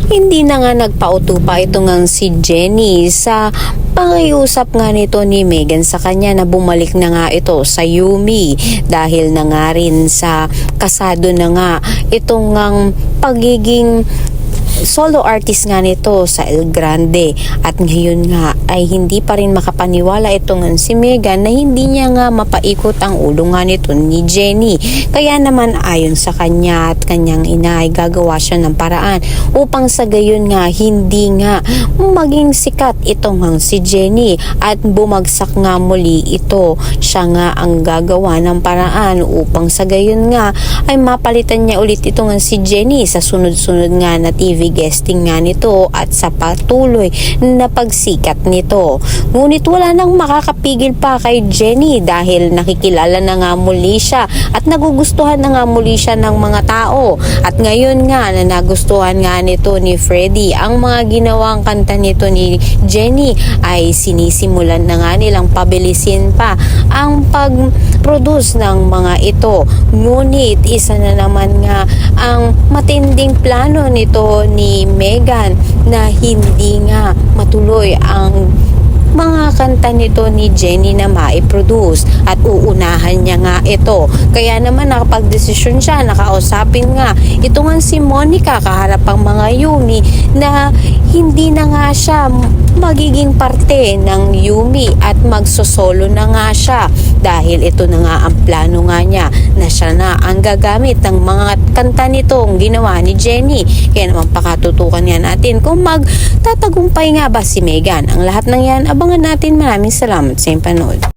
Hindi na nga nagpauto pa ito ngang si Jennie sa pakiusap nga nito ni Megan sa kanya na bumalik na nga ito sa Yumi dahil na nga rin sa kasado na nga itong ngang pagiging solo artist nga nito sa El Grande, at ngayon nga ay hindi pa rin makapaniwala itong si Megan na hindi niya nga mapaikot ang ulo nga nito ni Jennie. Kaya naman ayon sa kanya at kanyang ina ay gagawa siya ng paraan upang sa gayon nga hindi nga maging sikat itong si Jennie at bumagsak nga muli ito. Siya nga ang gagawa ng paraan upang sa gayon nga ay mapalitan niya ulit itong si Jennie sa sunod-sunod nga na TV guesting nga nito at sa patuloy na pagsikat nito. Ngunit wala nang makakapigil pa kay Jennie dahil nakikilala na nga muli siya at nagugustuhan na nga muli siya ng mga tao. At ngayon nga na nagustuhan nga nito ni Freddy ang mga ginawang kanta nito ni Jennie ay sinisimulan na nga nilang pabilisin pa ang pag-produce ng mga ito. Ngunit isa na naman nga ang matinding plano nito ni Megan na hindi nga matuloy ang mga kanta nito ni Jennie na maiproduce at uunahan niya nga ito. Kaya naman nakapag-desisyon siya, nakausapin nga ito nga si Monica kaharap ang mga Yumi na hindi na nga siya magiging parte ng Yumi at magsosolo na nga siya dahil ito na nga ang plano nga niya na siya na ang gagamit ng mga kanta nitong ginawa ni Jennie. Kaya naman pakatutukan nga natin kung magtatagumpay nga ba si Megan. Ang lahat ng yan abangan natin. Maraming salamat sa iyong panood.